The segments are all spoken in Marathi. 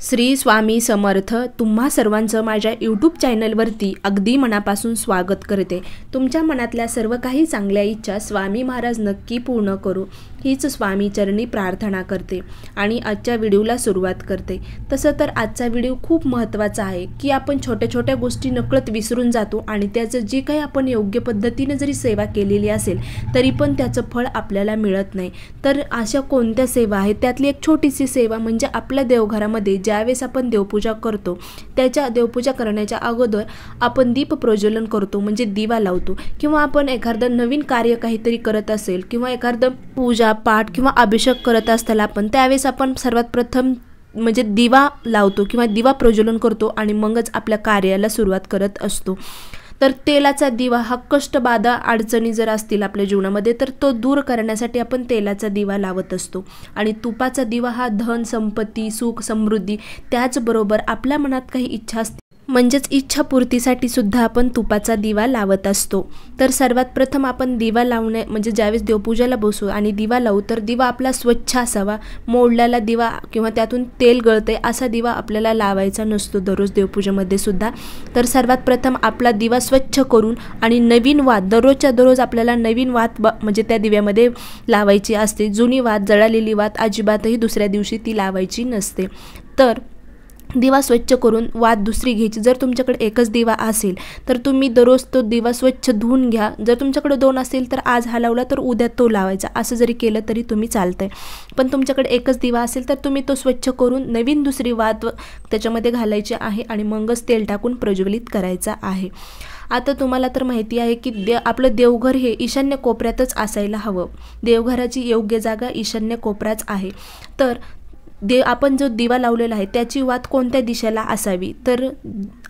श्री स्वामी समर्थ. तुम्हा सर्वांचं माझ्या यूट्यूब चॅनलवरती अगदी मनापासून स्वागत करते. तुमच्या मनातल्या सर्व काही चांगल्या इच्छा स्वामी महाराज नक्की पूर्ण करू हीच स्वामी चरणी प्रार्थना करते आणि आजच्या व्हिडिओला सुरुवात करते. तसं तर आजचा व्हिडिओ खूप महत्त्वाचा आहे की आपण छोट्या छोट्या गोष्टी नकळत विसरून जातो आणि त्याचं जे काही आपण योग्य पद्धतीने जरी सेवा केलेली असेल तरी पण त्याचं फळ आपल्याला मिळत नाही. तर अशा कोणत्या सेवा आहेत त्यातली एक छोटीशी सेवा म्हणजे आपल्या देवघरामध्ये ज्यावेळेस आपण देवपूजा करतो त्याच्या देवपूजा करण्याच्या अगोदर आपण दीप प्रज्वलन करतो म्हणजे दिवा लावतो, किंवा आपण एखादं नवीन कार्य काहीतरी करत असेल किंवा एखादं पूजा पाठ किंवा अभिषेक करत असताना आपण त्यावेळेस आपण सर्वात प्रथम म्हणजे दिवा लावतो किंवा दिवा प्रज्वलन करतो आणि मगच आपल्या कार्याला सुरुवात करत असतो. तर तेलाचा दिवा हा कष्टबाधा अडचणी जर असतील आपल्या जीवनामध्ये तर तो दूर करण्यासाठी आपण तेलाचा दिवा लावत असतो. आणि तुपाचा दिवा हा धन संपत्ती सुख समृद्धी त्याचबरोबर आपल्या मनात काही इच्छा असते म्हणजेच इच्छापूर्तीसाठी सुद्धा आपण तुपाचा दिवा लावत असतो. तर सर्वात प्रथम आपण दिवा लावणे म्हणजे ज्यावेळेस देवपूजाला बसू आणि दिवा लावू तर दिवा आपला स्वच्छ असावा, मोडलेला दिवा किंवा त्यातून तेल गळते असा दिवा आपल्याला लावायचा नसतो दररोज देवपूजेमध्ये सुद्धा. तर सर्वात प्रथम आपला दिवा स्वच्छ करून आणि नवीन वात दररोजच्या दररोज आपल्याला नवीन वात म्हणजे त्या दिव्यामध्ये लावायची असते. जुनी वात जळालेली वात अजिबातही दुसऱ्या दिवशी ती लावायची नसते. तर दिवा स्वच्छ करून वात दुसरी घ्यायची. जर तुमच्याकडे एकच दिवा असेल तर तुम्ही दररोज तो दिवा स्वच्छ धुवून घ्या. जर तुमच्याकडे दोन असेल तर आज हा लावला तर उद्या तो लावायचा, असं जरी केलं तरी तुम्ही चालतंय. पण तुमच्याकडे एकच दिवा असेल तर तुम्ही तो स्वच्छ करून नवीन दुसरी वात त्याच्यामध्ये घालायची आहे आणि मगच तेल टाकून प्रज्वलित करायचा आहे. आता तुम्हाला तर माहिती आहे की आपलं देवघर हे ईशान्य कोपऱ्यातच असायला हवं. देवघराची योग्य जागा ईशान्य कोपऱ्याच आहे. तर आपण जो दिवा लावलेला आहे त्याची वात कोणत्या दिशेला असावी, तर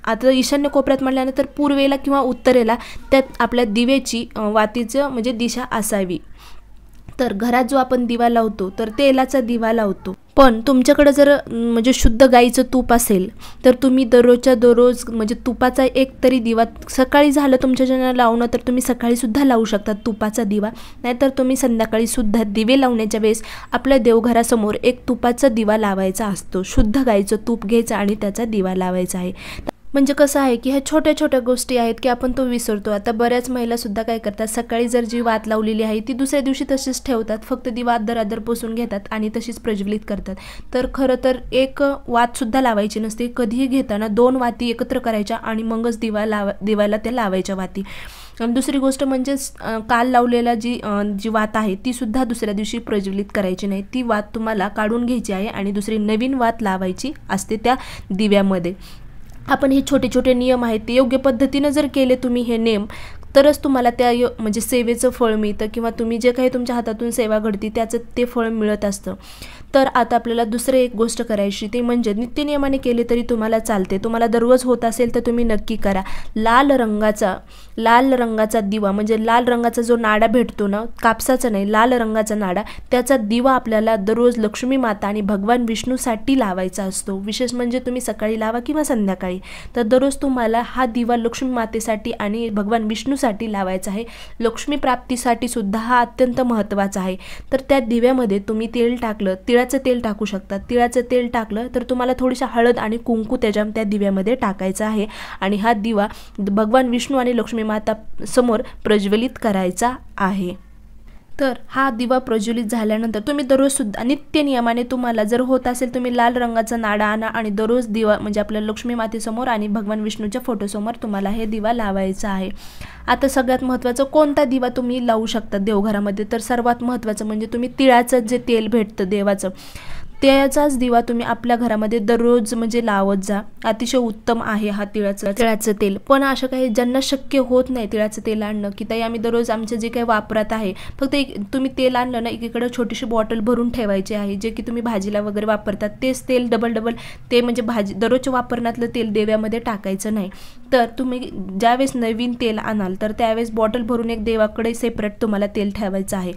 आता ईशान्य कोपऱ्यात म्हटल्यानंतर पूर्वेला किंवा उत्तरेला त्यात आपल्या दिव्याची वातीचं म्हणजे दिशा असावी. तर घरात जो आपण दिवा लावतो तर तेलाचा दिवा लावतो. पण तुमच्याकडे जर म्हणजे शुद्ध गाईचं तूप असेल तर तुम्ही दररोजच्या दररोज म्हणजे तुपाचा एक तरी दिवा सकाळी झालं तुमच्या ज्यांना लावणं तर तुम्ही सकाळी सुद्धा लावू शकता तुपाचा दिवा. नाहीतर तुम्ही संध्याकाळी सुद्धा दिवे लावण्याच्या वेळेस आपल्या देवघरासमोर एक तुपाचा दिवा लावायचा असतो. शुद्ध गाईचं तूप घ्यायचं आणि त्याचा दिवा लावायचा आहे. म्हणजे कसं आहे की ह्या छोट्या छोट्या गोष्टी आहेत की आपण तो विसरतो. आता बऱ्याच महिलासुद्धा काय करतात, सकाळी जर जी वात लावलेली आहे ती दुसऱ्या दिवशी तशीच ठेवतात, फक्त दिवा अद्दर पुसून घेतात आणि तशीच प्रज्वलित करतात. तर खरं तर एक वातसुद्धा लावायची नसते. कधीही घेताना दोन वाती एकत्र करायच्या आणि मगच दिवाला त्या लावायच्या वाती. आणि दुसरी गोष्ट म्हणजे काल लावलेला जी वात आहे ती सुद्धा दुसऱ्या दिवशी प्रज्वलित करायची नाही. ती वात तुम्हाला काढून घ्यायची आहे आणि दुसरी नवीन वात लावायची असते त्या दिव्यामध्ये. आपण हे छोटे छोटे नियम आहेत ते योग्य पद्धतीनं जर केले तुम्ही हे नियम तरच तुम्हाला त्या म्हणजे सेवेचं फळ मिळतं किंवा तुम्ही जे काही तुमच्या हातातून सेवा घडती त्याचं ते फळ मिळत असतं. तर आता आपल्याला दुसरं एक गोष्ट करायची ते म्हणजे नित्यनियमाने केले तरी तुम्हाला चालते. तुम्हाला दररोज होत असेल तर तुम्ही नक्की करा. लाल रंगाचा दिवा म्हणजे लाल रंगाचा जो नाडा भेटतो ना, कापसाचा नाही लाल रंगाचा नाडा, त्याचा दिवा आपल्याला दररोज लक्ष्मी माता आणि भगवान विष्णूसाठी लावायचा असतो. विशेष म्हणजे तुम्ही सकाळी लावा किंवा संध्याकाळी. तर दररोज तुम्हाला हा दिवा लक्ष्मी मातेसाठी आणि भगवान विष्णूसाठी लावायचा आहे. लक्ष्मी प्राप्तीसाठी सुद्धा हा अत्यंत महत्त्वाचा आहे. तर त्या दिव्यामध्ये तुम्ही तेल टाकलं, तिळाचं तेल टाकू शकता. तिळाचं तेल टाकलं तर तुम्हाला थोडीशी हळद आणि कुंकू त्या दिव्यामध्ये टाकायचं आहे आणि हा दिवा भगवान विष्णू आणि लक्ष्मी माता समोर प्रज्वलित करायचा आहे. तर हा दिवा प्रज्वलित झाल्यानंतर तुम्ही दररोज सुद्धा नित्य नियमाने तुम्हाला जर होत असेल तुम्ही लाल रंगाचा नाडा आणा आणि दररोज दिवा म्हणजे आपल्या लक्ष्मी मातेसमोर आणि भगवान विष्णूच्या फोटोसमोर तुम्हाला हे दिवा लावायचा आहे. आता सगळ्यात महत्त्वाचं कोणता दिवा तुम्ही लावू शकता देवघरामध्ये, तर सर्वात महत्त्वाचं म्हणजे तुम्ही तिळाचं जे तेल भेटतं देवाचं त्याचाच दिवा तुम्ही आपल्या घरामध्ये दररोज म्हणजे लावत जा. अतिशय उत्तम आहे हा तिळाचं तेल. पण असं काही ज्यांना शक्य होत नाही तिळाचं तेल आणणं की ताई आम्ही दररोज आमचं जे काही वापरत आहे फक्त तुम्ही तेल आणलं ना एकीकडे छोटीशी बॉटल भरून ठेवायची आहे जे की तुम्ही भाजीला वगैरे वापरतात तेच तेल डबल ते म्हणजे भाजी दररोजच्या वापरण्यातलं तेल देव्यामध्ये टाकायचं नाही. तर तुम्ही ज्यावेळेस नवीन तेल आणाल तर त्यावेळेस बॉटल भरून एक देवाकडे सेपरेट तुम्हाला तेल ठेवायचं आहे.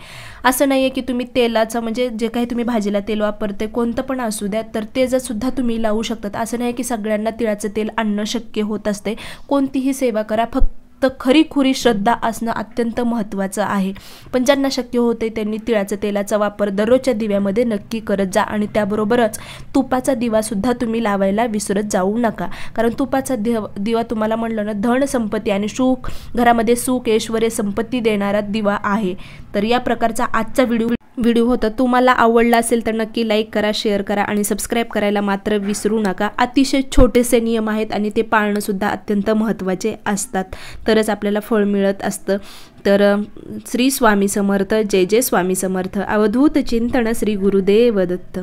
असं नाही आहे की तुम्ही तेलाचं म्हणजे जे काही तुम्ही भाजीला तेल वापरते कोणतं पण असू द्या तर ते जर सुद्धा तुम्ही लावू शकतात. असं नाही की सगळ्यांना तिळाचं तेल आणणं शक्य होत असते. कोणतीही सेवा करा फक्त फक्त खरीखुरी श्रद्धा असणं अत्यंत महत्त्वाचं आहे. पण ज्यांना शक्य होते त्यांनी तिळाच्या तेलाचा वापर दररोजच्या दिव्यामध्ये नक्की करत जा आणि त्याबरोबरच तुपाचा दिवासुद्धा तुम्ही लावायला विसरत जाऊ नका. कारण तुपाचा दिवा तुम्हाला म्हणलं ना धन संपत्ती आणि सुख, घरामध्ये सुख, ऐश्वर्य, संपत्ती देणारा दिवा आहे. तर या प्रकारचा आजचा व्हिडिओ होता. तुम्हाला आवडला असेल तर नक्की लाईक करा, शेअर करा आणि सबस्क्राईब करायला मात्र विसरू नका. अतिशय छोटेसे नियम आहेत आणि ते पाळणं सुद्धा अत्यंत महत्त्वाचे असतात, तरच आपल्याला फळ मिळत असतं. तर श्री स्वामी समर्थ. जय जय स्वामी समर्थ. अवधूत चिंतन. श्री गुरुदेव दत्त.